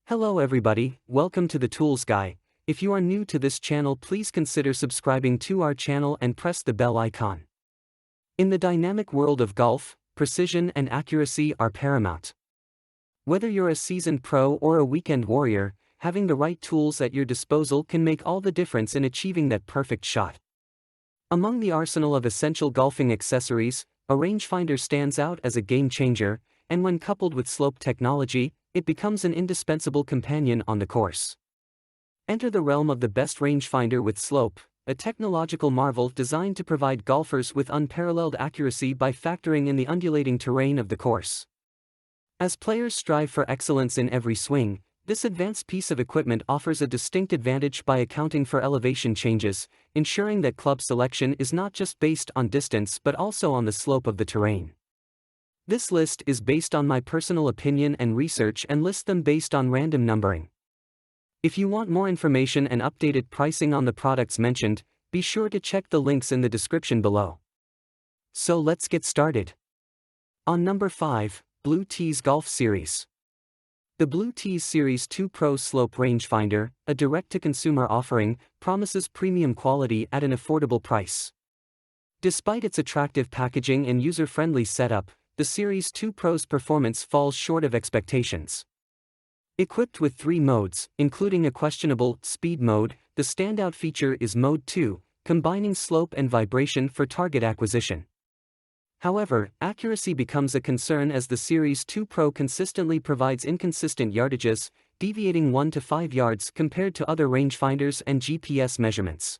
Hello everybody, welcome to the Tools Guy. If you are new to this channel, please consider subscribing to our channel and press the bell icon. In the dynamic world of golf, precision and accuracy are paramount. Whether you're a seasoned pro or a weekend warrior, having the right tools at your disposal can make all the difference in achieving that perfect shot. Among the arsenal of essential golfing accessories, a rangefinder stands out as a game changer, and when coupled with slope technology, it becomes an indispensable companion on the course. Enter the realm of the best rangefinder with slope, a technological marvel designed to provide golfers with unparalleled accuracy by factoring in the undulating terrain of the course. As players strive for excellence in every swing, this advanced piece of equipment offers a distinct advantage by accounting for elevation changes, ensuring that club selection is not just based on distance but also on the slope of the terrain. This list is based on my personal opinion and research and lists them based on random numbering. If you want more information and updated pricing on the products mentioned, be sure to check the links in the description below. So let's get started. On number 5, BlueTees Golf Series. The BlueTees Series 2 Pro Slope Rangefinder, a direct-to-consumer offering, promises premium quality at an affordable price. Despite its attractive packaging and user-friendly setup, the Series 2 Pro's performance falls short of expectations. Equipped with 3 modes, including a questionable speed mode, the standout feature is Mode 2, combining slope and vibration for target acquisition. However, accuracy becomes a concern as the Series 2 Pro consistently provides inconsistent yardages, deviating 1 to 5 yards compared to other rangefinders and GPS measurements.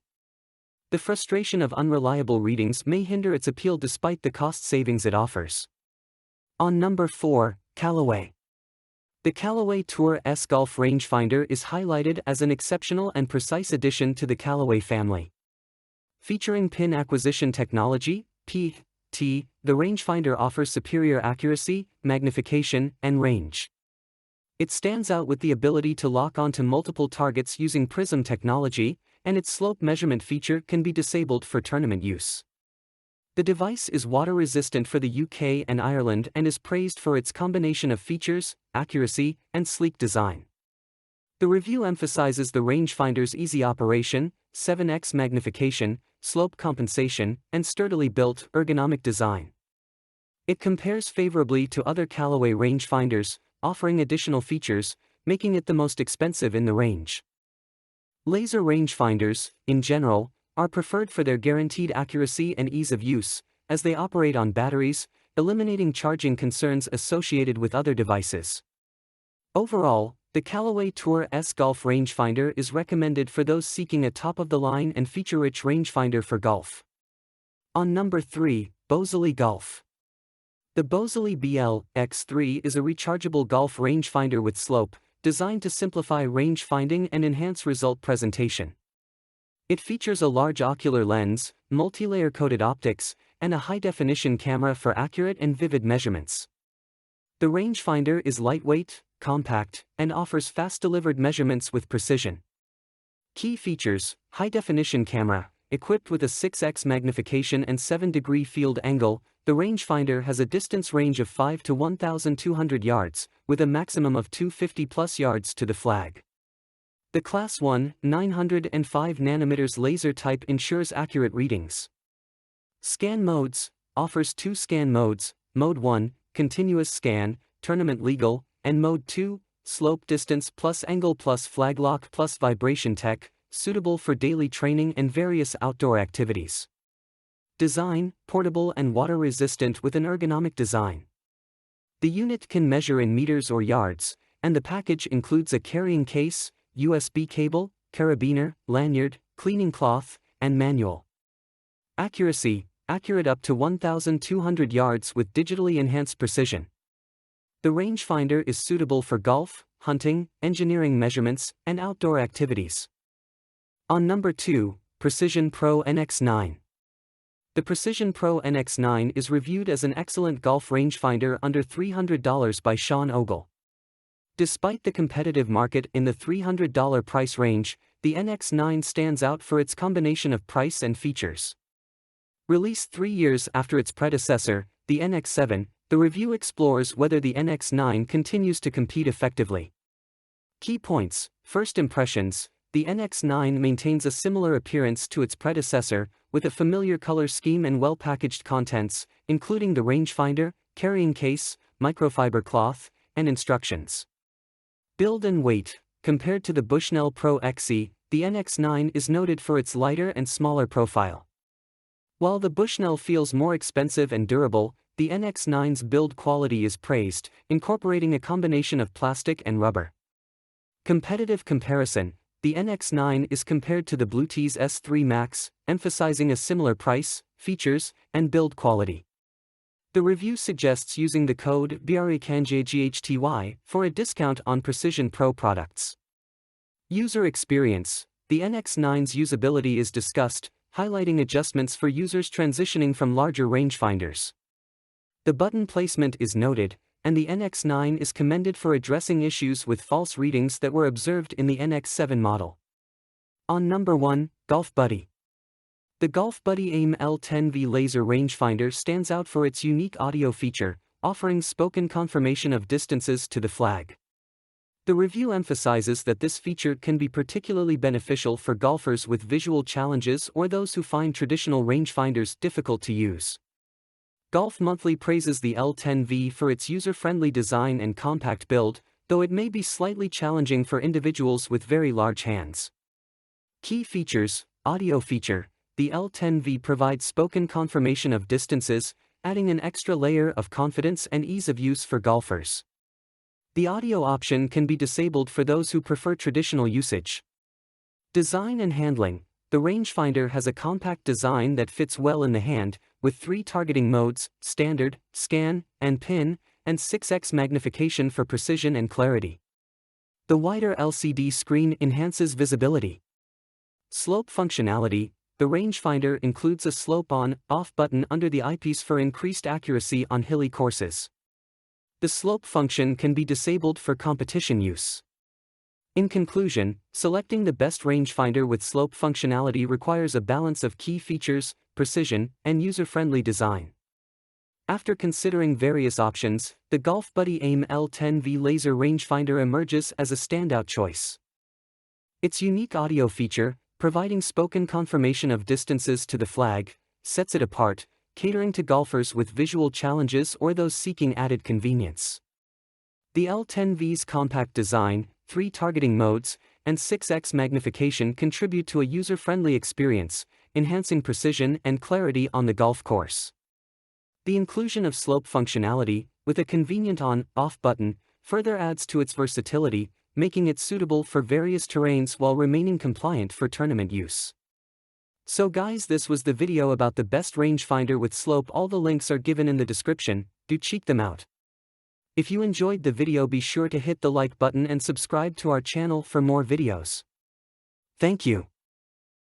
The frustration of unreliable readings may hinder its appeal despite the cost savings it offers. On number 4, Callaway. The Callaway Tour S Golf Rangefinder is highlighted as an exceptional and precise addition to the Callaway family. Featuring pin acquisition technology, PT, the rangefinder offers superior accuracy, magnification, and range. It stands out with the ability to lock onto multiple targets using prism technology, and its slope measurement feature can be disabled for tournament use. The device is water-resistant for the UK and Ireland and is praised for its combination of features, accuracy, and sleek design. The review emphasizes the rangefinder's easy operation, 7x magnification, slope compensation, and sturdily built, ergonomic design. It compares favorably to other Callaway rangefinders, offering additional features, making it the most expensive in the range. Laser rangefinders, in general, are preferred for their guaranteed accuracy and ease of use, as they operate on batteries, eliminating charging concerns associated with other devices. Overall, the Callaway Tour S Golf Rangefinder is recommended for those seeking a top-of-the-line and feature-rich rangefinder for golf. On number 3, Bosy Golf. The Bosy BL-X3 is a rechargeable golf rangefinder with slope, designed to simplify range finding and enhance result presentation. It features a large ocular lens, multi-layer coated optics, and a high-definition camera for accurate and vivid measurements. The rangefinder is lightweight, compact, and offers fast-delivered measurements with precision. Key features: high-definition camera, equipped with a 6x magnification and 7-degree field angle, the rangefinder has a distance range of 5 to 1,200 yards, with a maximum of 250+ yards to the flag. The Class 1, 905 nm laser type ensures accurate readings. Scan modes, offers 2 scan modes, Mode 1, continuous scan, tournament legal, and Mode 2, slope distance plus angle plus flag lock plus vibration tech, suitable for daily training and various outdoor activities. Design, portable and water-resistant with an ergonomic design. The unit can measure in meters or yards, and the package includes a carrying case, USB cable, carabiner, lanyard, cleaning cloth, and manual. Accuracy, accurate up to 1,200 yards with digitally enhanced precision. The rangefinder is suitable for golf, hunting, engineering measurements, and outdoor activities. On number 2, Precision Pro NX9. The Precision Pro NX9 is reviewed as an excellent golf rangefinder under $300 by Sean Ogle. Despite the competitive market in the $300 price range, the NX9 stands out for its combination of price and features. Released 3 years after its predecessor, the NX7, the review explores whether the NX9 continues to compete effectively. Key points. First impressions. The NX9 maintains a similar appearance to its predecessor, with a familiar color scheme and well-packaged contents, including the rangefinder, carrying case, microfiber cloth, and instructions. Build and weight. Compared to the Bushnell Pro XE, the NX9 is noted for its lighter and smaller profile. While the Bushnell feels more expensive and durable, the NX9's build quality is praised, incorporating a combination of plastic and rubber. Competitive comparison. The NX9 is compared to the BlueTees S3 Max, emphasizing a similar price, features, and build quality. The review suggests using the code BRECANJGHTY for a discount on Precision Pro products. User experience. The NX9's usability is discussed, highlighting adjustments for users transitioning from larger rangefinders. The button placement is noted, and the NX9 is commended for addressing issues with false readings that were observed in the NX7 model. On number 1, Golf Buddy. The Golf Buddy AIM L10V laser rangefinder stands out for its unique audio feature, offering spoken confirmation of distances to the flag. The review emphasizes that this feature can be particularly beneficial for golfers with visual challenges or those who find traditional rangefinders difficult to use. Golf Monthly praises the L10V for its user-friendly design and compact build, though it may be slightly challenging for individuals with very large hands. Key features. Audio feature. The L10V provides spoken confirmation of distances, adding an extra layer of confidence and ease of use for golfers. The audio option can be disabled for those who prefer traditional usage. Design and handling. The rangefinder has a compact design that fits well in the hand, with 3 targeting modes: standard, scan, and pin, and 6x magnification for precision and clarity. The wider LCD screen enhances visibility. Slope functionality. The rangefinder includes a slope on/off button under the eyepiece for increased accuracy on hilly courses. The slope function can be disabled for competition use. In conclusion, selecting the best rangefinder with slope functionality requires a balance of key features, precision, and user-friendly design. After considering various options, the Golf Buddy AIM L10V laser rangefinder emerges as a standout choice. Its unique audio feature, providing spoken confirmation of distances to the flag, sets it apart, catering to golfers with visual challenges or those seeking added convenience. The L10V's compact design, 3 targeting modes, and 6x magnification contribute to a user-friendly experience, enhancing precision and clarity on the golf course. The inclusion of slope functionality, with a convenient on/off button, further adds to its versatility, making it suitable for various terrains while remaining compliant for tournament use. So guys, this was the video about the best rangefinder with slope. All the links are given in the description, do check them out. If you enjoyed the video, be sure to hit the like button and subscribe to our channel for more videos. Thank you.